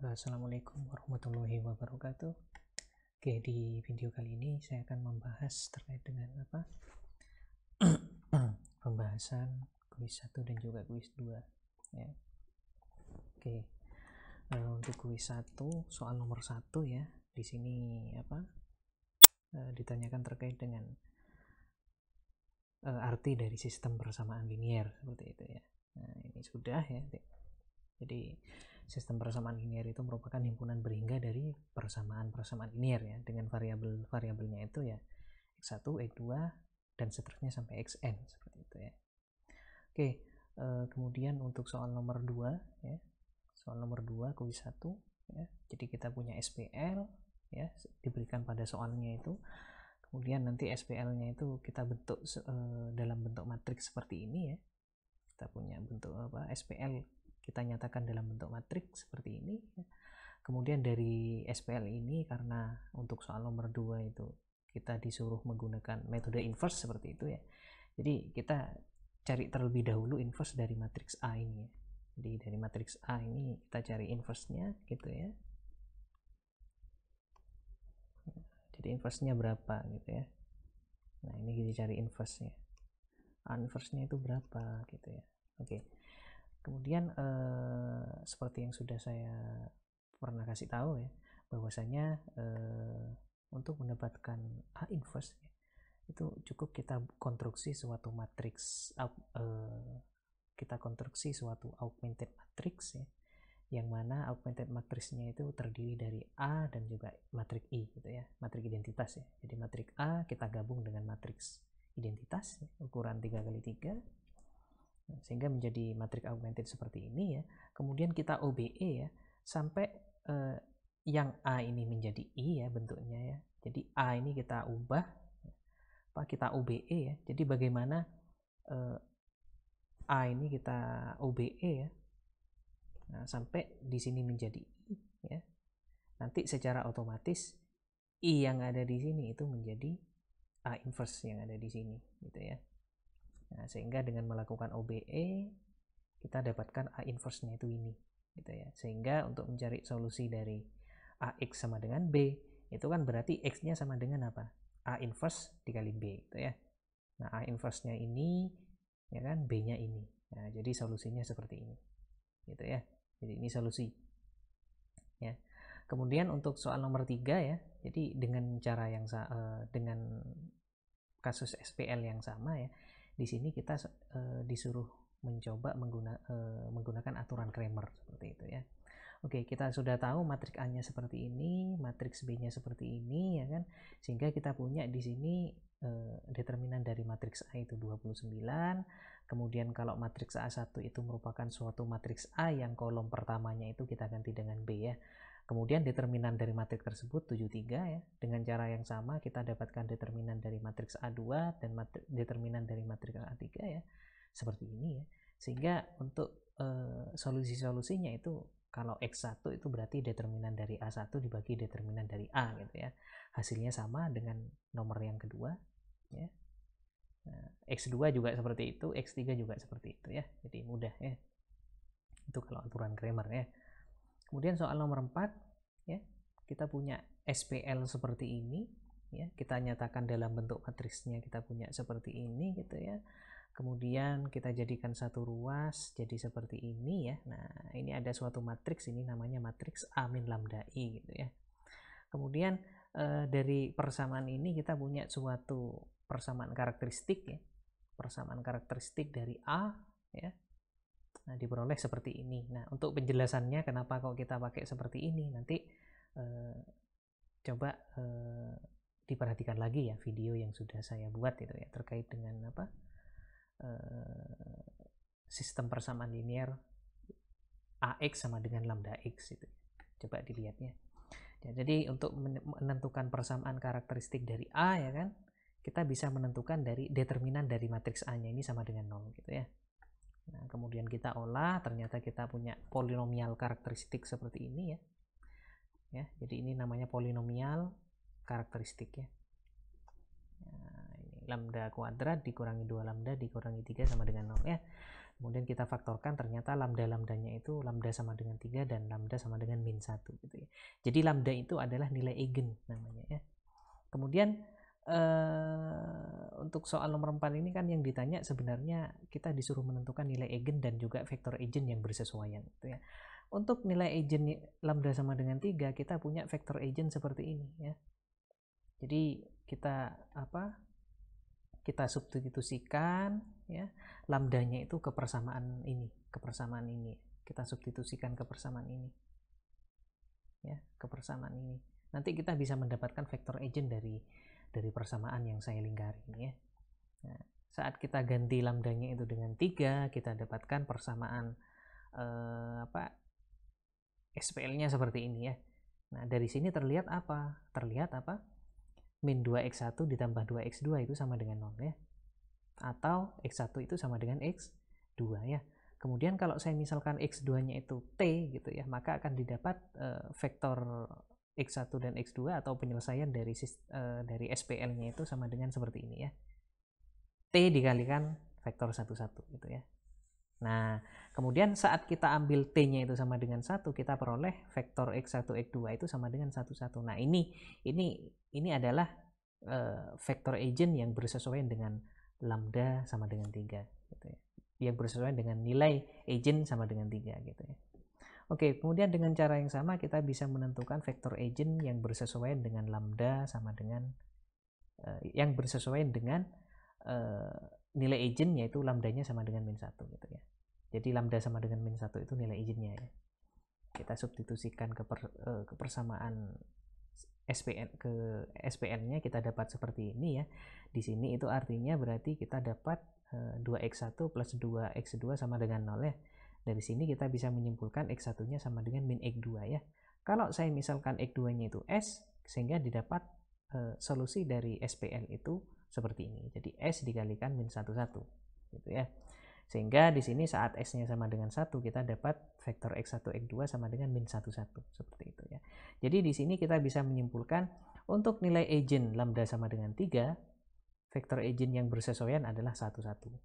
Assalamualaikum warahmatullahi wabarakatuh. Oke, di video kali ini saya akan membahas terkait dengan pembahasan kuis 1 dan juga kuis 2 ya. Oke. Untuk kuis 1 soal nomor 1 ya. Di sini ditanyakan terkait dengan arti dari sistem persamaan linier seperti itu ya. Nah, ini sudah ya. Jadi sistem persamaan linier itu merupakan himpunan berhingga dari persamaan-persamaan linier ya, dengan variabel-variabelnya itu ya x1, x2 dan seterusnya sampai xn seperti itu ya. Oke, kemudian untuk soal nomor 2 ya. Soal nomor 2 kuis 1 ya. Jadi kita punya SPL ya, diberikan pada soalnya itu. Kemudian nanti SPL-nya itu kita bentuk dalam bentuk matriks seperti ini ya. Kita punya bentuk SPL kita nyatakan dalam bentuk matriks seperti ini ya. Kemudian dari SPL ini, karena untuk soal nomor 2 itu kita disuruh menggunakan metode inverse seperti itu ya, jadi kita cari terlebih dahulu inverse dari matriks A ini ya. Jadi dari matriks A ini kita cari inverse-nya gitu ya. Jadi inverse-nya berapa gitu ya. Nah, ini kita cari inverse-nya. Inverse-nya itu berapa gitu ya. Oke. Kemudian seperti yang sudah saya pernah kasih tahu ya, bahwasanya untuk mendapatkan A inverse ya, itu cukup kita konstruksi suatu matriks, kita konstruksi suatu augmented matrix ya, yang mana augmented matriksnya itu terdiri dari A dan juga matriks I gitu ya, matriks identitas ya. Jadi matriks A kita gabung dengan matriks identitas ya, ukuran 3x3 sehingga menjadi matriks augmented seperti ini ya. Kemudian kita OBE ya, sampai yang A ini menjadi I ya bentuknya ya. Jadi A ini kita ubah kita OBE ya. Jadi bagaimana A ini kita OBE ya. Nah, sampai di sini menjadi I ya. Nanti secara otomatis I yang ada di sini itu menjadi A inverse yang ada di sini gitu ya. Nah, sehingga dengan melakukan OBE kita dapatkan A inverse-nya itu ini gitu ya. Sehingga untuk mencari solusi dari AX sama dengan B, itu kan berarti X-nya sama dengan apa? A inverse dikali B gitu ya. Nah, A inverse-nya ini ya kan, B-nya ini. Nah, jadi solusinya seperti ini. Gitu ya. Jadi ini solusi. Ya. Kemudian untuk soal nomor 3 ya. Jadi dengan cara yang dengan kasus SPL yang sama ya. Di sini kita disuruh mencoba menggunakan aturan Cramer seperti itu ya. Oke, kita sudah tahu matriks A-nya seperti ini, matriks B-nya seperti ini ya kan. Sehingga kita punya di sini determinan dari matriks A itu 29. Kemudian kalau matriks A1 itu merupakan suatu matriks A yang kolom pertamanya itu kita ganti dengan B ya. Kemudian determinan dari matriks tersebut 73 ya. Dengan cara yang sama kita dapatkan determinan dari matriks A2 dan determinan dari matriks A3 ya. Seperti ini ya. Sehingga untuk solusi-solusinya itu kalau X1 itu berarti determinan dari A1 dibagi determinan dari A gitu ya. Hasilnya sama dengan nomor yang kedua ya. Nah, X2 juga seperti itu, X3 juga seperti itu ya. Jadi mudah ya. Itu kalau aturan Cramer ya. Kemudian soal nomor 4 ya, kita punya SPL seperti ini ya, kita nyatakan dalam bentuk matriksnya kita punya seperti ini gitu ya. Kemudian kita jadikan satu ruas jadi seperti ini ya. Nah, ini ada suatu matriks, ini namanya matriks A min lambda I gitu ya. Kemudian dari persamaan ini kita punya suatu persamaan karakteristik ya. Persamaan karakteristik dari A ya. Nah, diperoleh seperti ini. Nah, untuk penjelasannya kenapa kok kita pakai seperti ini, nanti coba diperhatikan lagi ya video yang sudah saya buat itu ya, terkait dengan sistem persamaan linier AX sama dengan lambda X itu. Coba dilihat ya. Jadi untuk menentukan persamaan karakteristik dari A ya kan, kita bisa menentukan dari determinan dari matriks A-nya ini sama dengan 0 gitu ya. Nah, kemudian kita olah, ternyata kita punya polinomial karakteristik seperti ini ya. Ya, jadi ini namanya polinomial karakteristik ya. Nah, ini lambda kuadrat dikurangi 2 lambda dikurangi 3 sama dengan 0 ya. Kemudian kita faktorkan, ternyata lambda-lambdanya itu lambda sama dengan 3 dan lambda sama dengan min 1 gitu ya. Jadi lambda itu adalah nilai eigen namanya ya. Kemudian untuk soal nomor 4 ini kan yang ditanya sebenarnya kita disuruh menentukan nilai eigen dan juga vektor eigen yang bersesuaian gitu ya. Untuk nilai eigen lambda sama dengan 3, kita punya vektor eigen seperti ini ya. Jadi kita substitusikan ya, lambdanya itu ke persamaan ini, kita substitusikan ke persamaan ini ya, ke persamaan ini. Nanti kita bisa mendapatkan vektor eigen dari persamaan yang saya lingkari ini ya. Nah, saat kita ganti lambdanya itu dengan 3, kita dapatkan persamaan SPL-nya seperti ini ya. Nah, dari sini terlihat apa? Min 2x1 ditambah 2x2 itu sama dengan 0 ya. Atau x1 itu sama dengan x2 ya. Kemudian kalau saya misalkan x2-nya itu t gitu ya, maka akan didapat vektor x1 dan x2 atau penyelesaian dari SPL-nya itu sama dengan seperti ini ya. T dikalikan vektor 11 gitu ya. Nah, kemudian saat kita ambil t-nya itu sama dengan 1, kita peroleh vektor x1 x2 itu sama dengan 11. Nah, ini adalah vektor eigen yang bersesuaian dengan lambda sama dengan 3 gitu ya. Yang bersesuaian dengan nilai eigen sama dengan 3 gitu ya. Oke, kemudian dengan cara yang sama kita bisa menentukan vektor eigen yang bersesuaian dengan lambda sama dengan yang bersesuaian dengan nilai eigen, yaitu lambdanya sama dengan min 1 gitu ya. Jadi lambda sama dengan min 1 itu nilai eigennya ya. Kita substitusikan ke persamaan SPL-nya kita dapat seperti ini ya. Di sini itu artinya berarti kita dapat 2x1 plus 2x2 sama dengan 0 ya. Dari sini kita bisa menyimpulkan x1-nya sama dengan min x2 ya. Kalau saya misalkan x2-nya itu S, sehingga didapat solusi dari SPL itu seperti ini. Jadi S dikalikan min 11 gitu ya. Sehingga di sini saat S-nya sama dengan 1, kita dapat vektor x1 x2 sama dengan min 11 seperti itu ya. Jadi di sini kita bisa menyimpulkan untuk nilai eigen lambda sama dengan 3, vektor eigen yang bersesuaian adalah 11.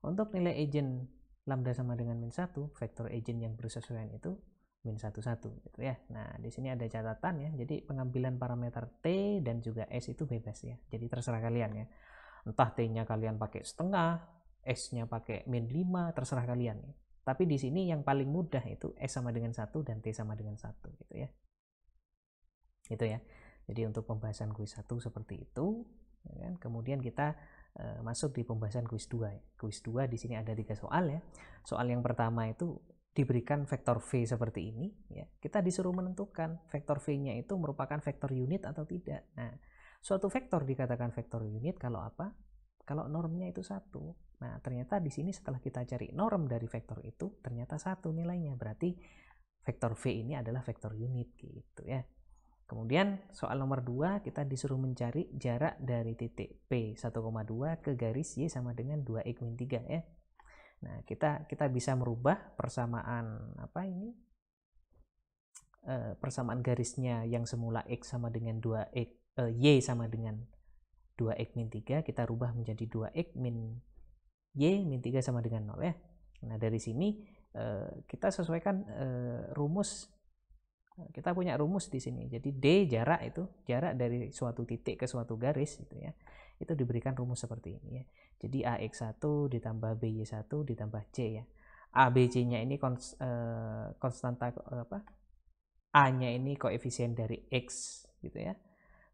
Untuk nilai eigen lambda sama dengan min 1, vektor eigen yang bersesuaian itu min 11 gitu ya. Nah, di sini ada catatan ya. Jadi pengambilan parameter T dan juga S itu bebas ya. Jadi terserah kalian ya. Entah T-nya kalian pakai setengah, S-nya pakai min 5, terserah kalian ya. Tapi di sini yang paling mudah itu S sama dengan 1 dan T sama dengan 1 gitu ya. Itu ya. Jadi untuk pembahasan kuis 1 seperti itu ya kan? Kemudian kita masuk di pembahasan kuis 2 ya. Kuis 2 di sini ada 3 soal ya. Soal yang pertama itu diberikan vektor V seperti ini ya. Kita disuruh menentukan vektor V-nya itu merupakan vektor unit atau tidak. Nah, suatu vektor dikatakan vektor unit kalau apa? Kalau normnya itu 1. Nah, ternyata di sini setelah kita cari norm dari vektor itu, ternyata 1 nilainya. Berarti vektor V ini adalah vektor unit gitu ya. Kemudian soal nomor 2, kita disuruh mencari jarak dari titik P 1,2 ke garis Y sama dengan 2x min 3 ya. Nah, kita bisa merubah persamaan persamaan garisnya yang semula x sama dengan 2x Y sama dengan 2x min 3, kita rubah menjadi 2x min Y min 3 sama dengan 0 ya. Nah, dari sini kita sesuaikan rumus. Kita punya rumus di sini. Jadi D jarak dari suatu titik ke suatu garis gitu ya. Itu diberikan rumus seperti ini ya. Jadi AX1 ditambah BY1 ditambah C ya. ABC-nya ini konstanta A-nya ini koefisien dari X gitu ya.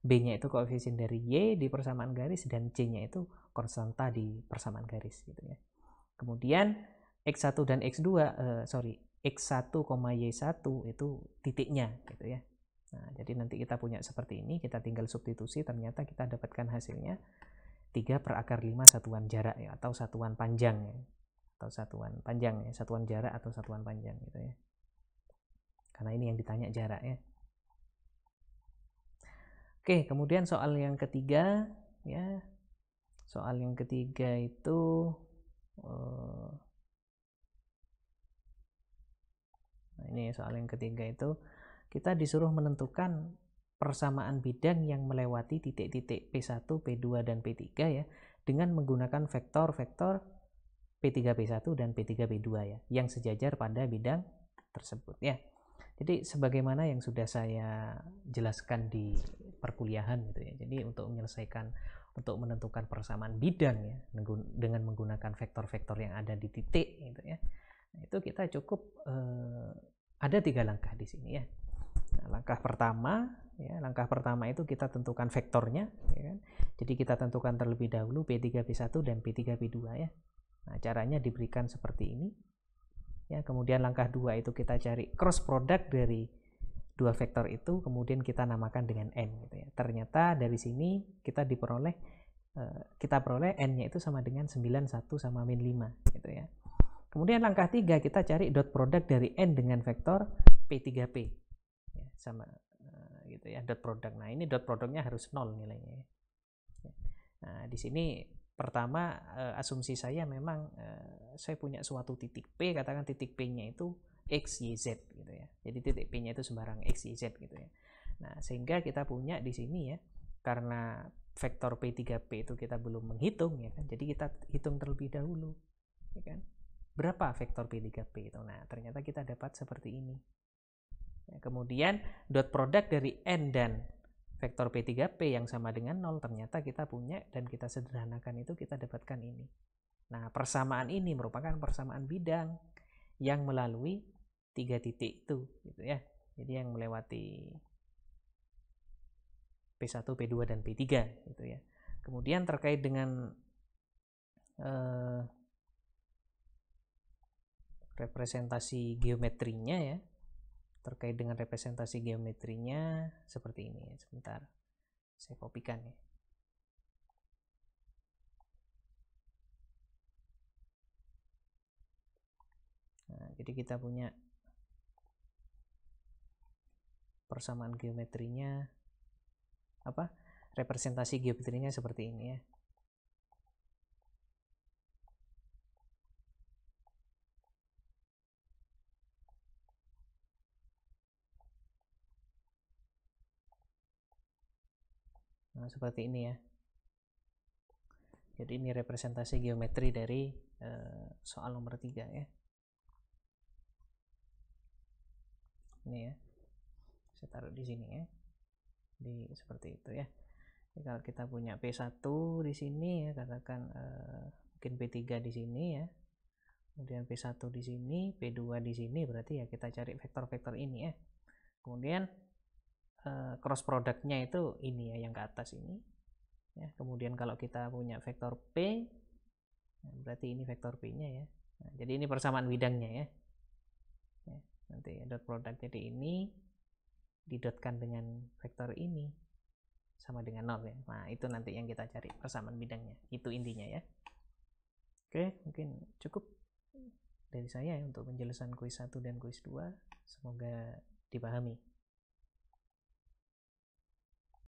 B-nya itu koefisien dari Y di persamaan garis dan C-nya itu konstanta di persamaan garis gitu ya. Kemudian X1 dan X2 X1, Y1 itu titiknya gitu ya. Nah, jadi nanti kita punya seperti ini, kita tinggal substitusi, ternyata kita dapatkan hasilnya 3/5 satuan jarak ya, atau satuan panjang ya. Satuan jarak atau satuan panjang gitu ya. Karena ini yang ditanya jarak ya. Oke, kemudian soal yang ketiga ya. Soal yang ketiga itu ini soal yang ketiga itu kita disuruh menentukan persamaan bidang yang melewati titik-titik P1, P2 dan P3 ya dengan menggunakan vektor-vektor P3P1 dan P3P2 ya, yang sejajar pada bidang tersebut ya. Jadi sebagaimana yang sudah saya jelaskan di perkuliahan gitu ya. Jadi untuk menentukan persamaan bidang ya dengan menggunakan vektor-vektor yang ada di titik gitu ya. Nah, itu kita cukup ada 3 langkah di sini ya. Nah, langkah pertama itu kita tentukan vektornya ya kan. Jadi kita tentukan terlebih dahulu P3P1 dan P3P2 ya. Nah, caranya diberikan seperti ini. Ya, kemudian langkah 2 itu kita cari cross product dari 2 vektor itu, kemudian kita namakan dengan n gitu ya. Ternyata dari sini kita peroleh n-nya itu sama dengan 91 sama min 5 gitu ya. Kemudian langkah 3 kita cari dot product dari n dengan vektor P3P ya, sama gitu ya, dot product. Nah, ini dot productnya harus 0 nilainya ya. Nah, di sini pertama asumsi saya memang saya punya suatu titik P, katakan titik P-nya itu X, Y, Z gitu ya. Jadi titik P-nya itu sembarang X, Y, Z gitu ya. Nah, sehingga kita punya di sini ya, karena vektor P3P itu kita belum menghitung ya kan. Jadi kita hitung terlebih dahulu ya kan. Berapa vektor P3P itu? Nah, ternyata kita dapat seperti ini. Ya, kemudian dot product dari n dan vektor P3P yang sama dengan 0 ternyata kita punya, dan kita sederhanakan itu kita dapatkan ini. Nah, persamaan ini merupakan persamaan bidang yang melalui 3 titik itu gitu ya. Jadi yang melewati P1, P2 dan P3 gitu ya. Kemudian terkait dengan representasi geometrinya ya. Terkait dengan representasi geometrinya seperti ini ya. Sebentar, saya kopikan ya. Nah, jadi kita punya persamaan geometrinya representasi geometrinya seperti ini ya. Nah, seperti ini ya. Jadi ini representasi geometri dari soal nomor 3 ya. Ini ya. Saya taruh di sini ya. Seperti itu ya. Jadi kalau kita punya P1 di sini ya, katakan mungkin P3 di sini ya. Kemudian P1 di sini, P2 di sini, berarti ya kita cari vektor-vektor ini ya. Kemudian cross productnya itu ini ya, yang ke atas ini ya. Kemudian kalau kita punya vektor P, berarti ini vektor P-nya ya. Nah, jadi ini persamaan bidangnya ya. Nanti dot product, jadi ini didotkan dengan vektor ini sama dengan 0 ya. Nah, itu nanti yang kita cari persamaan bidangnya. Itu intinya ya. Oke, mungkin cukup dari saya ya untuk penjelasan kuis 1 dan kuis 2. Semoga dipahami.